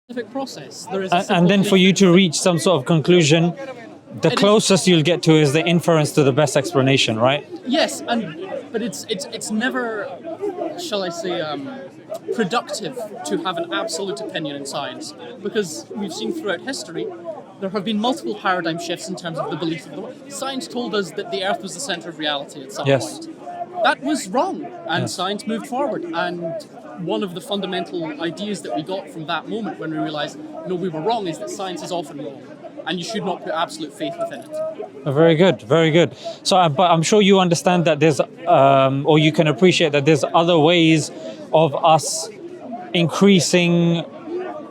scientific process. There is And then for you to reach some sort of conclusion, the closest you'll get to is the inference to the best explanation, right? Yes, but it's never, shall I say, productive to have an absolute opinion in science, because we've seen throughout history there have been multiple paradigm shifts in terms of the belief of the world. Science told us that the Earth was the center of reality at some point. That was wrong, and science moved forward. And one of the fundamental ideas that we got from that moment, when we realized, no, we were wrong, is that science is often wrong, and you should not put absolute faith within it. Very good, very good. So, but I'm sure you understand that there's, or you can appreciate that there's other ways of us increasing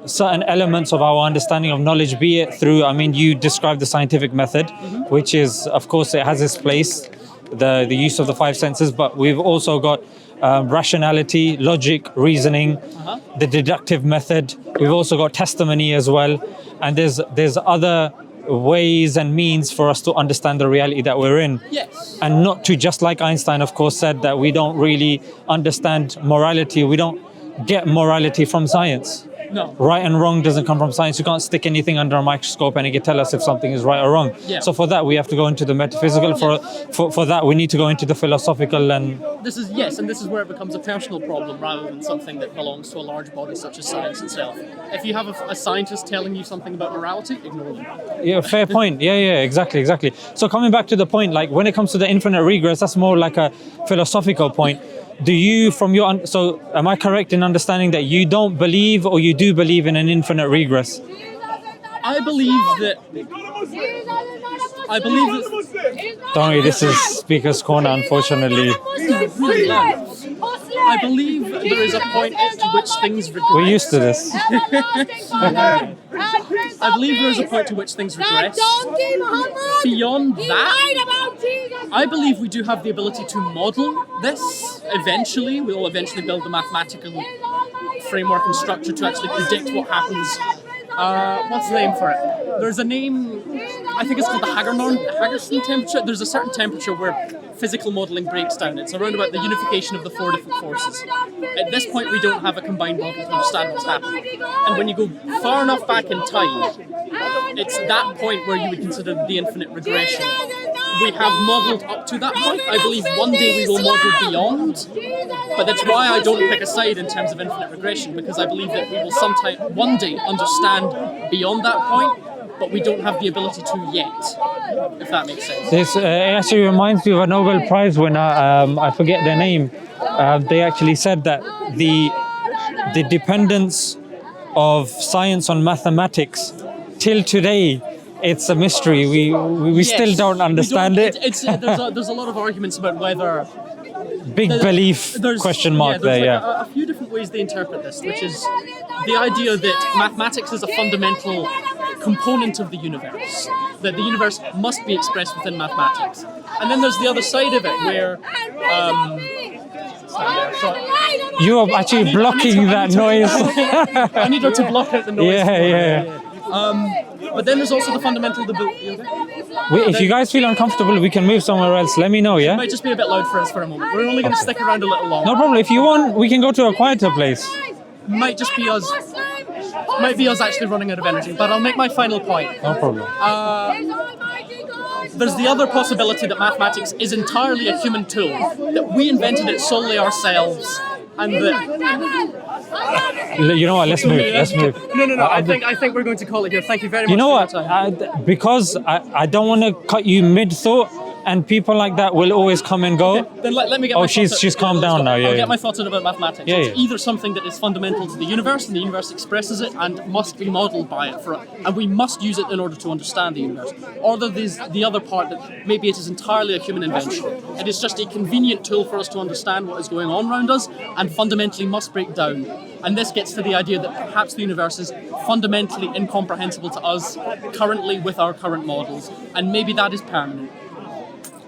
certain elements of our understanding of knowledge, be it through, I mean, you described the scientific method, which is, of course, it has its place, the use of the five senses, but we've also got rationality, logic, reasoning, the deductive method. We've also got testimony as well. And there's other ways and means for us to understand the reality that we're in. Yes. And not to, just like Einstein, of course, said that we don't really understand morality. We don't get morality from science. No. Right and wrong doesn't come from science. You can't stick anything under a microscope and it can tell us if something is right or wrong. Yeah. So for that, we have to go into the metaphysical. For that, we need to go into the philosophical. And this is where it becomes a personal problem rather than something that belongs to a large body such as science itself. If you have a scientist telling you something about morality, ignore them. Yeah, fair point. Yeah, exactly. So coming back to the point, like when it comes to the infinite regress, that's more like a philosophical point. Do you, so am I correct in understanding that you don't believe, or you do believe in an infinite regress? I believe that. Don't worry, this is Speaker's Corner, unfortunately. I believe there is a point to which things regress. We're used to this. I believe there is a point to which things regress. Beyond that, I believe we do have the ability to model this eventually. We'll eventually build the mathematical framework and structure to actually predict what happens. What's the name for it? There's a name, I think it's called the Hagerson temperature. There's a certain temperature where physical modelling breaks down. It's around about the unification of the four different forces. At this point, we don't have a combined model to understand what's happening. And when you go far enough back in time, it's that point where you would consider the infinite regression. We have modelled up to that point. I believe one day we will model beyond, but that's why I don't pick a side in terms of infinite regression, because I believe that we will one day understand beyond that point, but we don't have the ability to yet, if that makes sense. This actually reminds me of a Nobel Prize winner, I forget their name. They actually said that the dependence of science on mathematics till today, it's a mystery. We still don't understand it. There's a lot of arguments about whether big belief question mark there. Yeah, a few different ways they interpret this, which is the idea that mathematics is a fundamental component of the universe, that the universe must be expressed within mathematics. And then there's the other side of it where you are actually blocking that noise. I need her to block out the noise. Yeah. But then there's also the fundamental if you guys feel uncomfortable, we can move somewhere else. Let me know, yeah? It might just be a bit loud for us for a moment. We're only going to stick around a little longer. No problem. If you want, we can go to a quieter place. Might be us actually running out of energy, but I'll make my final point. No problem. There's the other possibility that mathematics is entirely a human tool, that we invented it solely ourselves, and that... You know what? Let's move. No. I think we're going to call it here. Thank you very much. You know what? For your time. Because I don't want to cut you mid-thought, and people like that will always come and go. Okay, then let me get my thoughts. She's calmed down now. I'll get my thoughts out about mathematics. It's Yeah. either something that is fundamental to the universe, and the universe expresses it, and must be modelled by it, and we must use it in order to understand the universe. Or there's the other part that maybe it is entirely a human invention. It is just a convenient tool for us to understand what is going on around us, and fundamentally must break down. And this gets to the idea that perhaps the universe is fundamentally incomprehensible to us currently with our current models, and maybe that is permanent.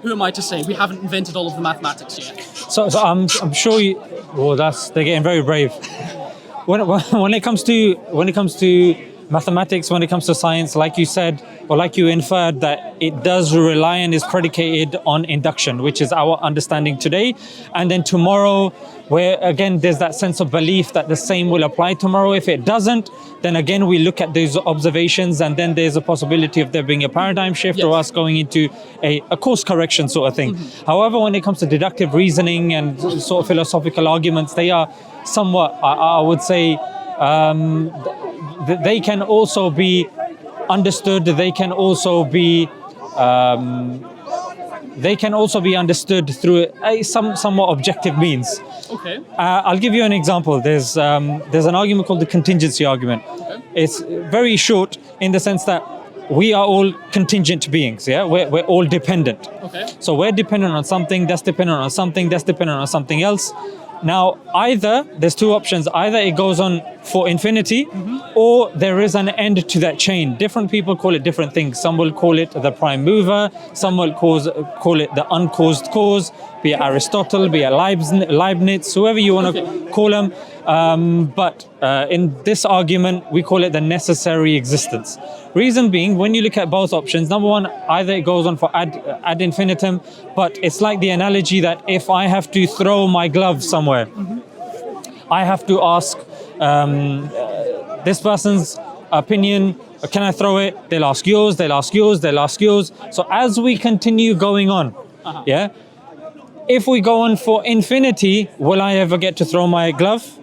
Who am I to say? We haven't invented all of the mathematics yet. So I'm sure you. Well, they're getting very brave. When it comes to mathematics, when it comes to science, like you said, or like you inferred, that it does rely and is predicated on induction, which is our understanding today. And then tomorrow, where again, there's that sense of belief that the same will apply tomorrow. If it doesn't, then again, we look at those observations, and then there's a possibility of there being a paradigm shift or us going into a course correction sort of thing. However, when it comes to deductive reasoning and sort of philosophical arguments, they are somewhat, I would say, they can also be understood. They can also be understood through somewhat objective means. Okay. I'll give you an example. There's an argument called the contingency argument. Okay. It's very short in the sense that we are all contingent beings. Yeah, we're all dependent. Okay. So we're dependent on something. That's dependent on something. That's dependent on something else. Now, either there's two options. Either it goes on for infinity, or there is an end to that chain. Different people call it different things. Some will call it the prime mover. Some will call it the uncaused cause, be it Aristotle, be it Leibniz, whoever you want to call them. But in this argument, we call it the necessary existence. Reason being, when you look at both options, number one, either it goes on for ad infinitum, but it's like the analogy that if I have to throw my glove somewhere, I have to ask this person's opinion, can I throw it? They'll ask yours, they'll ask yours, they'll ask yours. So as we continue going on, if we go on for infinity, will I ever get to throw my glove?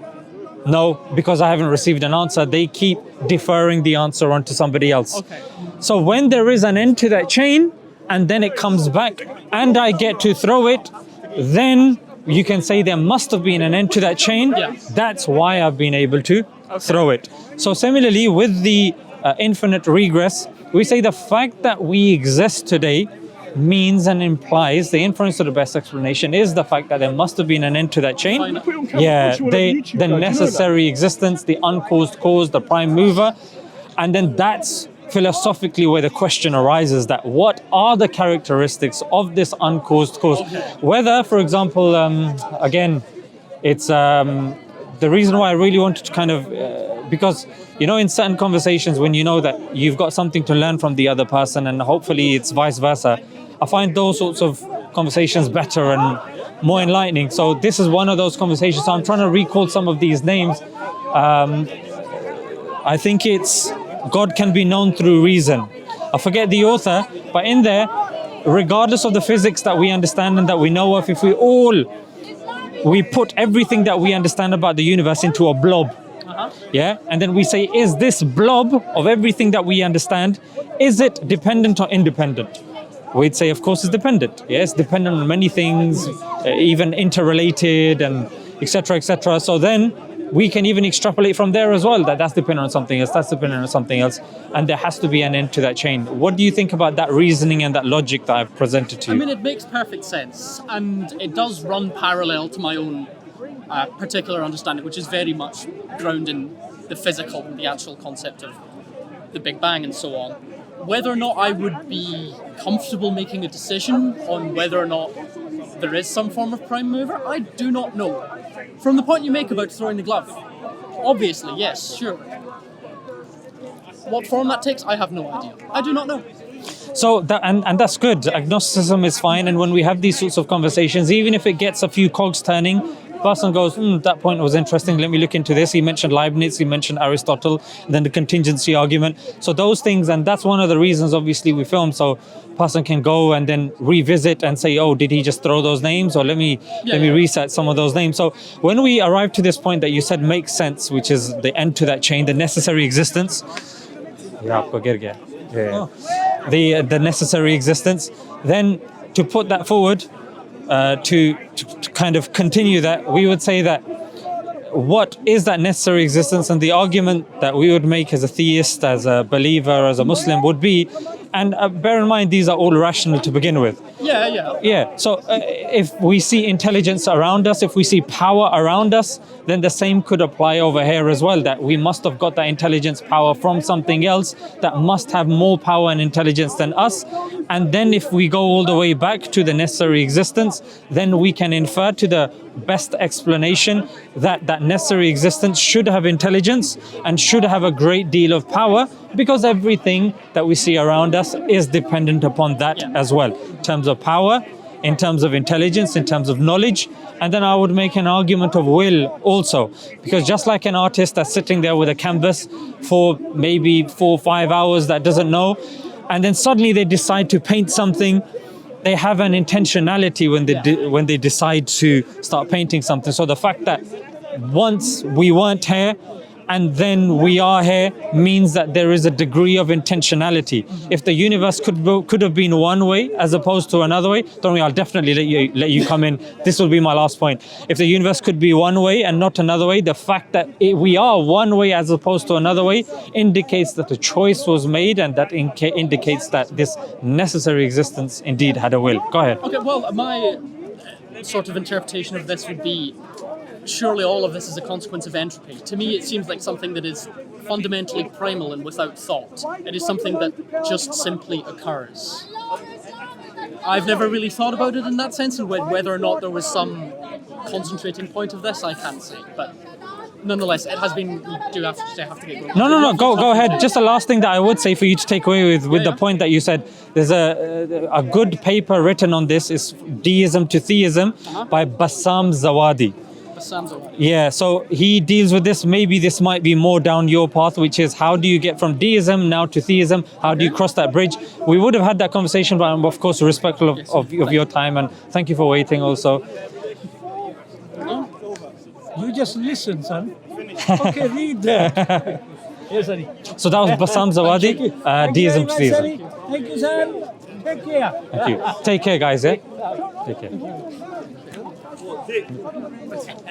No, because I haven't received an answer. They keep deferring the answer onto somebody else. Okay. So when there is an end to that chain, and then it comes back, and I get to throw it, then you can say there must have been an end to that chain. Yes. That's why I've been able to throw it. So similarly, with the infinite regress, we say the fact that we exist today means and implies, the inference of the best explanation is the fact that there must have been an end to that chain. Yeah, the necessary existence, the uncaused cause, the prime mover. And then that's philosophically where the question arises, that what are the characteristics of this uncaused cause? Whether, for example, again, it's the reason why I really wanted to kind of, because, you know, in certain conversations, when you know that you've got something to learn from the other person, and hopefully it's vice versa, I find those sorts of conversations better and more enlightening. So this is one of those conversations. So I'm trying to recall some of these names. I think it's God can be known through reason. I forget the author, but in there, regardless of the physics that we understand and that we know of, if we put everything that we understand about the universe into a blob, and then we say, is this blob of everything that we understand, is it dependent or independent? We'd say, of course, it's dependent. Yes, dependent on many things, even interrelated, and etc., etc. So then we can even extrapolate from there as well, that that's dependent on something else, that's dependent on something else, and there has to be an end to that chain. What do you think about that reasoning and that logic that I've presented to you? I mean, it makes perfect sense, and it does run parallel to my own particular understanding, which is very much grounded in the physical, the actual concept of the Big Bang and so on. Whether or not I would be comfortable making a decision on whether or not there is some form of prime mover, I do not know. From the point you make about throwing the glove, obviously, yes, sure. What form that takes, I have no idea. I do not know. So that, and that's good. Agnosticism is fine, and when we have these sorts of conversations, even if it gets a few cogs turning, person goes, that point was interesting, let me look into this. He mentioned Leibniz, he mentioned Aristotle, then the contingency argument. So those things, and that's one of the reasons obviously we film, so person can go and then revisit and say, oh, did he just throw those names, or let me reset some of those names. So when we arrive to this point that you said makes sense, which is the end to that chain, the necessary existence, the necessary existence, then to put that forward, to kind of continue that, we would say that what is that necessary existence? And the argument that we would make as a theist, as a believer, as a Muslim would be, And bear in mind, these are all rational to begin with. Yeah, yeah. Yeah, so if we see intelligence around us, if we see power around us, then the same could apply over here as well, that we must have got that intelligence power from something else that must have more power and intelligence than us. And then if we go all the way back to the necessary existence, then we can infer to the best explanation that that necessary existence should have intelligence and should have a great deal of power, because everything that we see around us is dependent upon that as well, in terms of power, in terms of intelligence, in terms of knowledge. And then I would make an argument of will also, because just like an artist that's sitting there with a canvas for maybe 4 or 5 hours that doesn't know, and then suddenly they decide to paint something, they have an intentionality when they decide to start painting something. So the fact that once we weren't here and then we are here means that there is a degree of intentionality. If the universe could have been one way as opposed to another way, don't worry, I'll definitely let you come in. This will be my last point. If the universe could be one way and not another way, the fact that we are one way as opposed to another way indicates that a choice was made, and that indicates that this necessary existence indeed had a will. Go ahead. Okay, well, my sort of interpretation of this would be, surely all of this is a consequence of entropy. To me, it seems like something that is fundamentally primal and without thought. It is something that just simply occurs. I've never really thought about it in that sense, and whether or not there was some concentrating point of this, I can't say. But nonetheless, it has been. We do have to get going. No. Go ahead. Just the last thing that I would say for you to take away with the point that you said. There's a good paper written on this. Is Deism to Theism by Bassam Zawadi. Yeah, so he deals with this. Maybe this might be more down your path, which is how do you get from deism now to theism? How do you cross that bridge? We would have had that conversation, but I'm of course respectful of your time, and thank you for waiting also. You just listen, son. Okay, read that. Yes, Ari. So that was Bassam Zawadi, Deism to Theism. Thank you, son. Take care. Thank you. Take care, guys. Take care.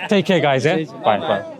Take care, guys. Bye.